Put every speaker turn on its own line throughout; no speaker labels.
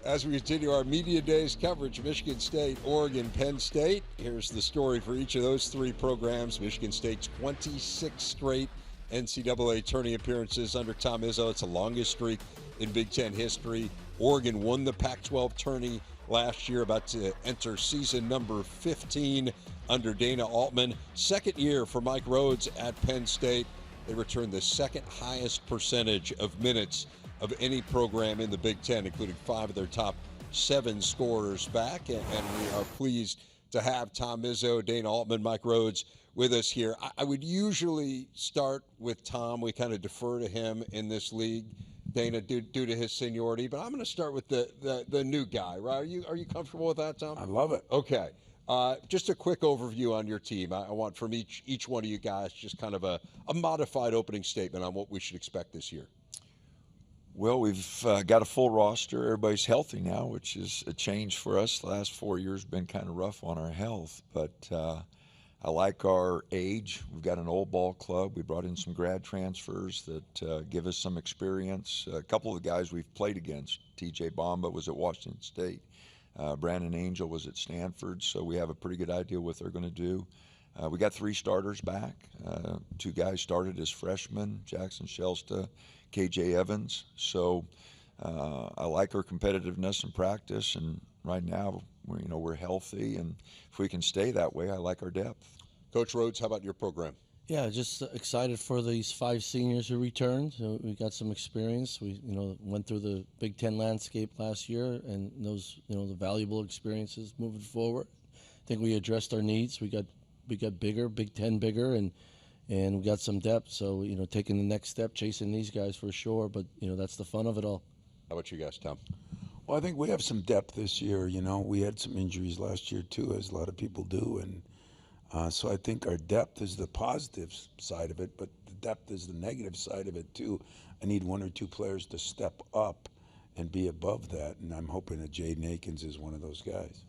As we continue our Media Days coverage, Michigan State, Oregon, Penn State. Here's the story for each of those three programs. Michigan State's 26 straight NCAA tourney appearances under Tom Izzo. It's the longest streak in Big Ten history. Oregon won the Pac-12 tourney last year, about to enter season number 15 under Dana Altman. Second year for Mike Rhoades at Penn State. They returned the second highest percentage of minutes of any program in the Big Ten, including 5 of their top 7 scorers back. And we are pleased to have Tom Izzo, Dana Altman, Mike Rhoades with us here. I would usually start with Tom. We kind of defer to him in this league, Dana, due to his seniority. But I'm going to start with the new guy, right? Are you comfortable with that, Tom?
I love it.
Okay. Just a quick overview on your team. I want from each one of you guys just kind of a modified opening statement on what we should expect this year.
Well, we've got a full roster. Everybody's healthy now, which is a change for us. The last 4 years have been kind of rough on our health, but I like our age. We've got an old ball club. We brought in some grad transfers that give us some experience. A couple of the guys we've played against, TJ Bamba was at Washington State. Brandon Angel was at Stanford, so we have a pretty good idea what they're going to do. We got 3 starters back. 2 guys started as freshmen, Jackson Shelsta, KJ Evans. So I like our competitiveness in practice, and right now we're healthy, and if we can stay that way, I like our depth.
Coach Rhoades, how about your program?
Yeah, just excited for these 5 seniors who returned. So we got some experience. We went through the Big Ten landscape last year, and those the valuable experiences moving forward. I think we addressed our needs. We got bigger, Big Ten bigger, and we got some depth. So taking the next step, chasing these guys for sure. But that's the fun of it all.
How about you guys, Tom?
Well, I think we have some depth this year. We had some injuries last year too, as a lot of people do, and so I think our depth is the positive side of it, but the depth is the negative side of it too. I need 1 or 2 players to step up and be above that, and I'm hoping that Jaden Akins is one of those guys.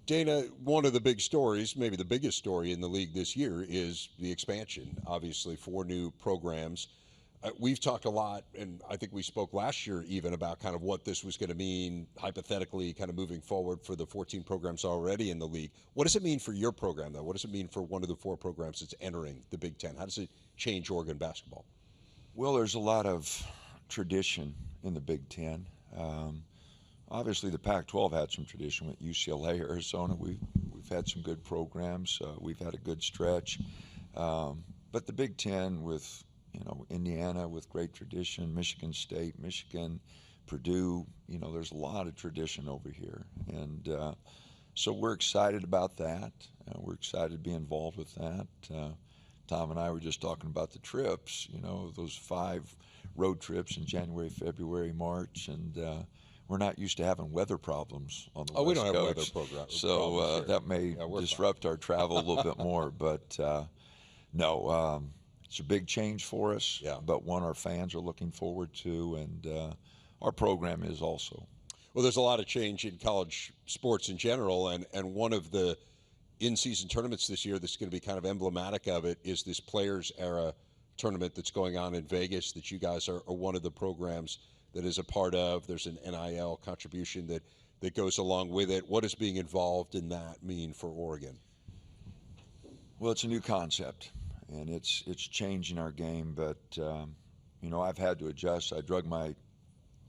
Dana, one of the big stories, maybe the biggest story in the league this year, is the expansion. Obviously, 4 new programs. We've talked a lot, and I think we spoke last year even about kind of what this was going to mean hypothetically kind of moving forward for the 14 programs already in the league. What does it mean for your program, though? What does it mean for one of the 4 programs that's entering the Big Ten? How does it change Oregon basketball?
Well, there's a lot of tradition in the Big Ten. Obviously, the Pac-12 had some tradition with UCLA, Arizona. We've had some good programs. We've had a good stretch. But the Big Ten with Indiana with great tradition, Michigan State, Michigan, Purdue, there's a lot of tradition over here. And so we're excited about that. We're excited to be involved with that. Tom and I were just talking about the trips, those 5 road trips in January, February, March, and we're not used to having weather problems on the West Coast.
We don't have weather programs.
So that may disrupt our travel a little bit more. But, no, it's a big change for us, but one our fans are looking forward to, and our program is also.
Well, there's a lot of change in college sports in general, and one of the in-season tournaments this year that's going to be kind of emblematic of it is this Players Era tournament that's going on in Vegas that you guys are one of the programs that is a part of. There's an NIL contribution that goes along with it. What does being involved in that mean for Oregon?
Well, it's a new concept, and it's changing our game, but I've had to adjust. I drug my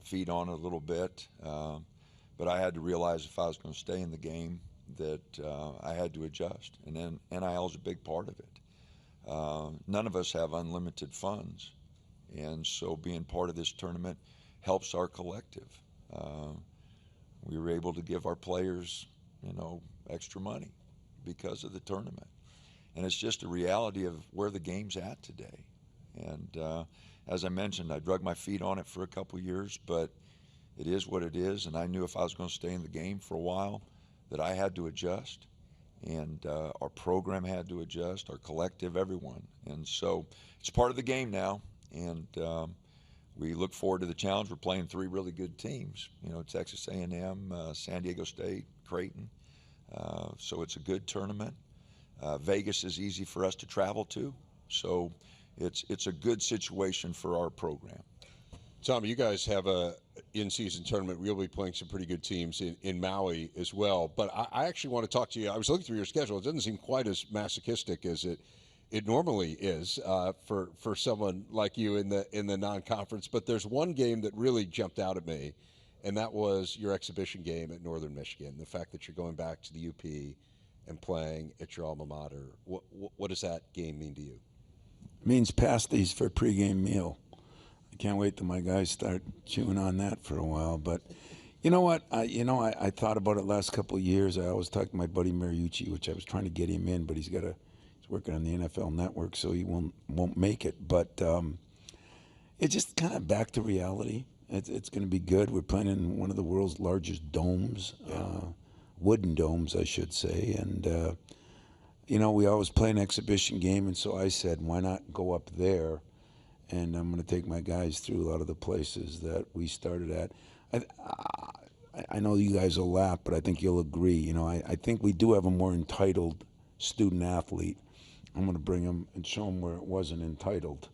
feet on it a little bit, but I had to realize if I was going to stay in the game that I had to adjust, and then NIL is a big part of it. None of us have unlimited funds, and so being part of this tournament helps our collective. We were able to give our players, extra money because of the tournament. And it's just a reality of where the game's at today. And as I mentioned, I drug my feet on it for a couple years, but it is what it is. And I knew if I was going to stay in the game for a while that I had to adjust. And our program had to adjust, our collective, everyone. And so it's part of the game now. And we look forward to the challenge. We're playing 3 really good teams, Texas A&M, San Diego State, Creighton. So it's a good tournament. Vegas is easy for us to travel to, so it's a good situation for our program.
Tom, you guys have in-season tournament. We'll be playing some pretty good teams in Maui as well. But I actually want to talk to you. I was looking through your schedule. It doesn't seem quite as masochistic as it normally is for someone like you in the non-conference. But there's one game that really jumped out at me, and that was your exhibition game at Northern Michigan. The fact that you're going back to the UP and playing at your alma mater. What does that game mean to you?
It means pasties for a pregame meal. I can't wait till my guys start chewing on that for a while. But you know what? I thought about it last couple of years. I always talked to my buddy Mariucci, which I was trying to get him in, but he's working on the NFL Network, so he won't make it. But it's just kind of back to reality. It's going to be good. We're playing in one of the world's largest domes, wooden domes, I should say. And, we always play an exhibition game, and so I said, why not go up there? And I'm going to take my guys through a lot of the places that we started at. I know you guys will laugh, but I think you'll agree. I think we do have a more entitled student athlete. I'm going to bring him and show him where it wasn't entitled,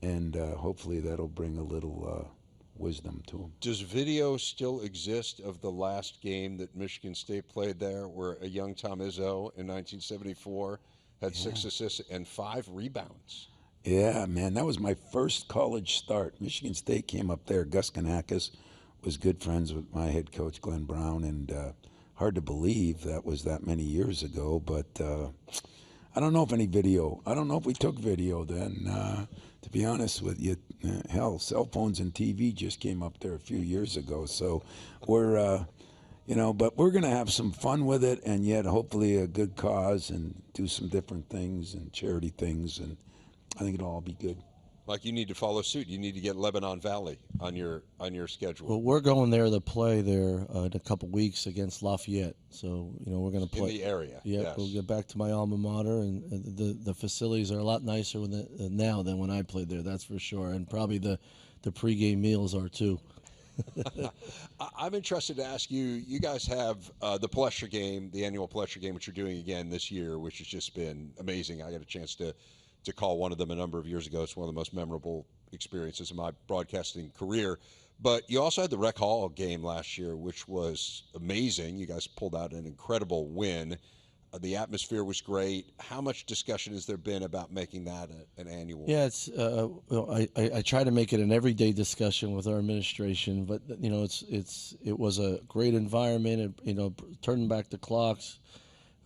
and hopefully that'll bring a little wisdom to him.
Does video still exist of the last game that Michigan State played there, where a young Tom Izzo in 1974 had 6 assists and 5 rebounds?
Yeah, man, that was my first college start. Michigan State came up there. Gus Kanakis was good friends with my head coach, Glenn Brown, and hard to believe that was that many years ago, but I don't know if any video. I don't know if we took video then, to be honest with you. Hell, cell phones and TV just came up there a few years ago, so we're, but we're going to have some fun with it, and yet hopefully a good cause and do some different things and charity things, and I think it'll all be good.
Like, you need to follow suit. You need to get Lebanon Valley on your schedule.
Well, we're going there to play there in a couple weeks against Lafayette. So, we're going to play.
In the area,
yeah,
yes.
We'll get back to my alma mater, and the facilities are a lot nicer now than when I played there, that's for sure. And probably the pregame meals are too.
I'm interested to ask you, you guys have the Palestra game, the annual Palestra game, which you're doing again this year, which has just been amazing. I got a chance to call one of them a number of years ago. It's one of the most memorable experiences in my broadcasting career. But you also had the Rec Hall game last year, which was amazing. You guys pulled out an incredible win. The atmosphere was great. How much discussion has there been about making that an annual?
Yeah, it's I try to make it an everyday discussion with our administration, but it was a great environment. Turning back the clocks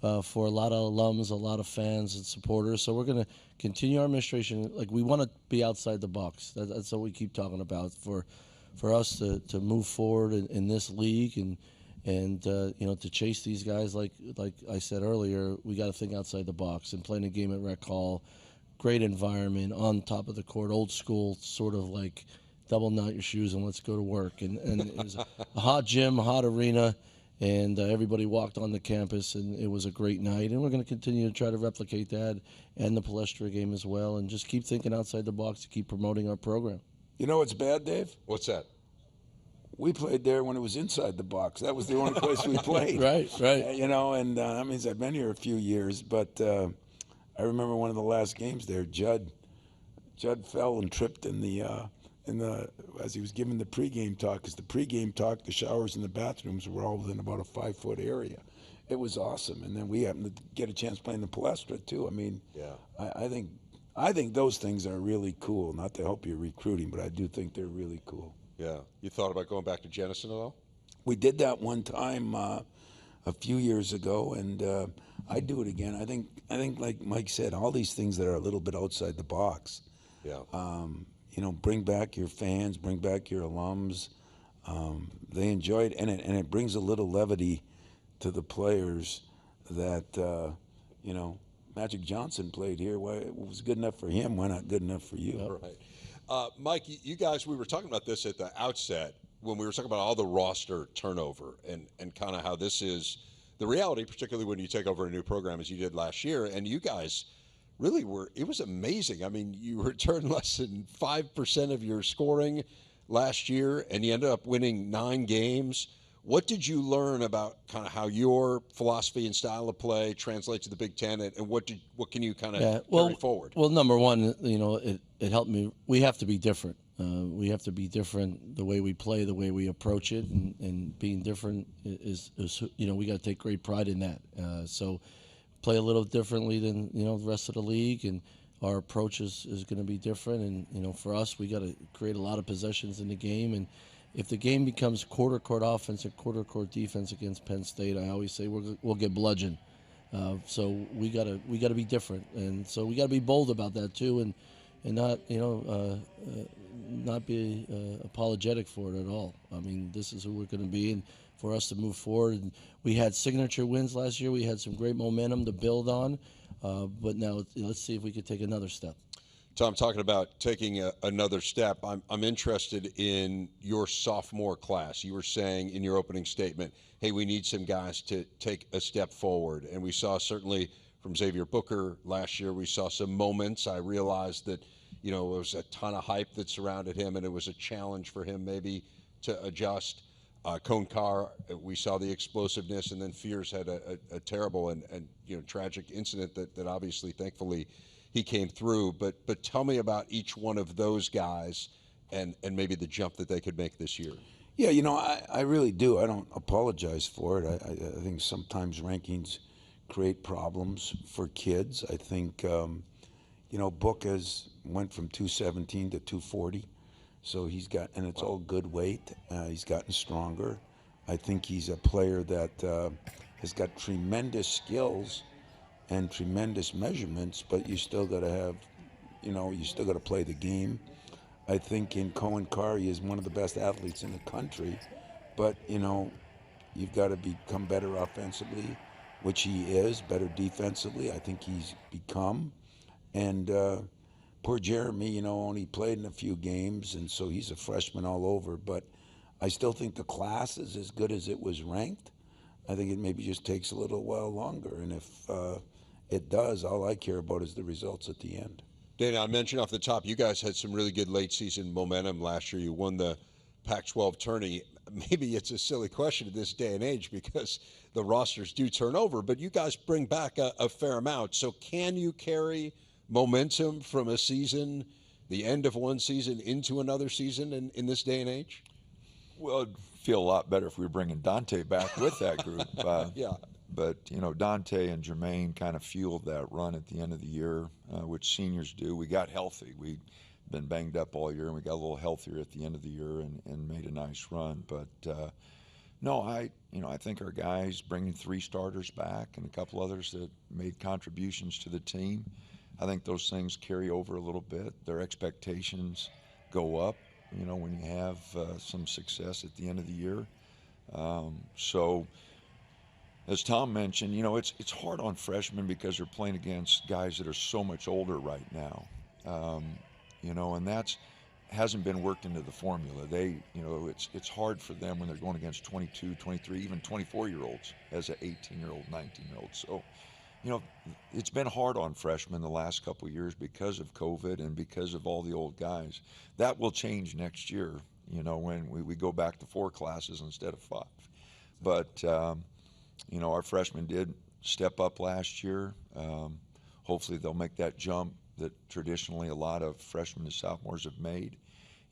for a lot of alums, a lot of fans and supporters. So we're going to continue our administration. Like, we want to be outside the box. That's what we keep talking about for us to move forward in this league and to chase these guys. Like I said earlier, we got to think outside the box and playing a game at Rec Hall. Great environment on top of the court, old school, sort of like double knot your shoes and let's go to work. And it was a hot gym, a hot arena. And everybody walked on the campus, and it was a great night. And we're going to continue to try to replicate that and the Palestra game as well, and just keep thinking outside the box to keep promoting our program.
You know what's bad, Dave?
What's that?
We played there when it was inside the box. That was the only place we played.
Right.
And that means I've been here a few years, but I remember one of the last games there, Judd fell and tripped as he was giving the pregame talk, because the pregame talk, the showers and the bathrooms were all within about a 5-foot area. It was awesome, and then we happened to get a chance playing the Palestra too. I mean,
yeah.
I think those things are really cool. Not to help you recruiting, but I do think they're really cool.
Yeah. You thought about going back to Jenison at all?
We did that one time a few years ago, and I'd do it again. I think like Mike said, all these things that are a little bit outside the box.
Yeah.
Bring back your fans, bring back your alums. They enjoy it, and it brings a little levity to the players that, Magic Johnson played here. Why it was good enough for him, why not good enough for you?
Right. Mike, you guys, we were talking about this at the outset when we were talking about all the roster turnover and kind of how this is the reality, particularly when you take over a new program as you did last year. And you guys really it was amazing. I mean, you returned less than 5% of your scoring last year, and you ended up winning 9 games. What did you learn about kind of how your philosophy and style of play translates to the Big Ten, and what can you kind of carry forward?
Well, number one, it helped me. We have to be different. We have to be different the way we play, the way we approach it, and being different is we got to take great pride in that. So play a little differently than the rest of the league, and our approach is going to be different. And for us, we got to create a lot of possessions in the game. And if the game becomes quarter court offense and quarter court defense against Penn State, I always say we'll get bludgeoned. So we gotta be different, and so we gotta be bold about that too, and not not be apologetic for it at all. I mean, this is who we're going to be, and for us to move forward. And we had signature wins last year. We had some great momentum to build on, but now let's see if we could take another step.
Tom, talking about taking another step, I'm interested in your sophomore class. You were saying in your opening statement, hey, we need some guys to take a step forward. And we saw certainly from Xavier Booker last year, we saw some moments. I realized that, it was a ton of hype that surrounded him, and it was a challenge for him maybe to adjust. Cone Carr, we saw the explosiveness, and then Fears had a terrible and tragic incident that obviously, thankfully, he came through. But tell me about each one of those guys and maybe the jump that they could make this year.
Yeah, I really do. I don't apologize for it. I think sometimes rankings create problems for kids. I think, Book went from 217 to 240. So and it's all good weight. He's gotten stronger. I think he's a player that has got tremendous skills and tremendous measurements, but you still got to have, you still got to play the game. I think in Cohen Carr, he is one of the best athletes in the country, but, you've got to become better offensively, which he is, better defensively. I think he's become. And poor Jeremy, only played in a few games, and so he's a freshman all over. But I still think the class is as good as it was ranked. I think it maybe just takes a little while longer. And if it does, all I care about is the results at the end.
Dana, I mentioned off the top, you guys had some really good late season momentum last year. You won the Pac-12 tourney. Maybe it's a silly question at this day and age because the rosters do turn over, but you guys bring back a fair amount. So can you carry momentum from a season, the end of one season, into another season in this day and age?
Well, it'd feel a lot better if we were bringing Dante back with that group.
Yeah.
But, Dante and Jermaine kind of fueled that run at the end of the year, which seniors do. We got healthy. We'd been banged up all year, and we got a little healthier at the end of the year and made a nice run. But, no, I think our guys bringing 3 starters back and a couple others that made contributions to the team, I think those things carry over a little bit. Their expectations go up, when you have some success at the end of the year. So, as Tom mentioned, it's hard on freshmen because they're playing against guys that are so much older right now, and that's hasn't been worked into the formula. It's hard for them when they're going against 22, 23, even 24-year-olds as an 18-year-old, 19-year-old. So, it's been hard on freshmen the last couple of years because of COVID and because of all the old guys. That will change next year, when we go back to 4 classes instead of 5. But, our freshmen did step up last year. Hopefully they'll make that jump that traditionally a lot of freshmen and sophomores have made.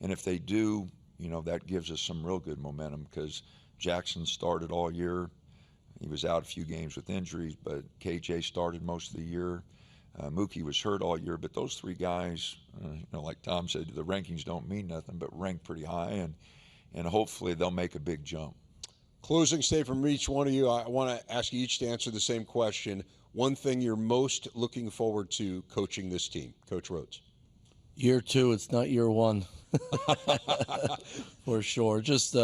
And if they do, that gives us some real good momentum because Jackson started all year. He was out a few games with injuries, but KJ started most of the year. Mookie was hurt all year, but those 3 guys, like Tom said, the rankings don't mean nothing, but ranked pretty high, and hopefully they'll make a big jump.
Closing statement from each one of you. I want to ask you each to answer the same question. One thing you're most looking forward to coaching this team, Coach Rhoades.
Year 2, it's not year 1. For sure. Just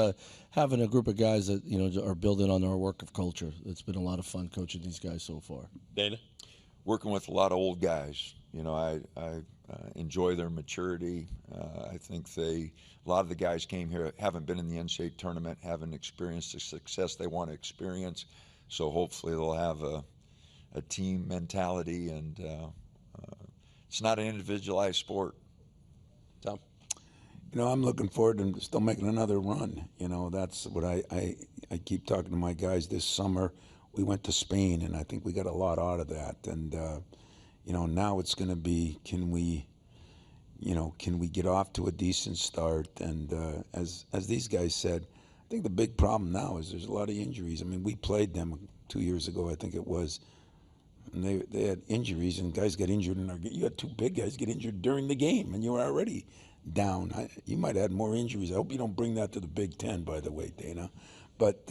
having a group of guys that, are building on our work of culture. It's been a lot of fun coaching these guys so far.
Dana?
Working with a lot of old guys. I enjoy their maturity. I think a lot of the guys came here, haven't been in the NCAA tournament, haven't experienced the success they want to experience. So hopefully they'll have a team mentality, and it's not an individualized sport.
Tom?
I'm looking forward to still making another run. That's what I keep talking to my guys this summer. We went to Spain, and I think we got a lot out of that. And, now it's going to be, can we can we get off to a decent start? And as these guys said, I think the big problem now is there's a lot of injuries. I mean, we played them 2 years ago, I think it was, and they had injuries, and guys got injured in our game. You had two big guys get injured during the game, and you were already down. You might add more injuries. I hope you don't bring that to the Big Ten, by the way, Dana. But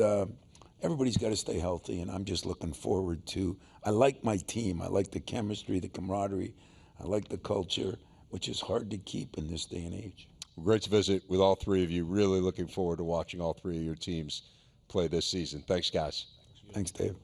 everybody's got to stay healthy, and I'm just looking forward to. I like my team. I like the chemistry, the camaraderie. I like the culture, which is hard to keep in this day and age.
Great to visit with all three of you. Really looking forward to watching all three of your teams play this season. Thanks, guys.
Thanks, Dave.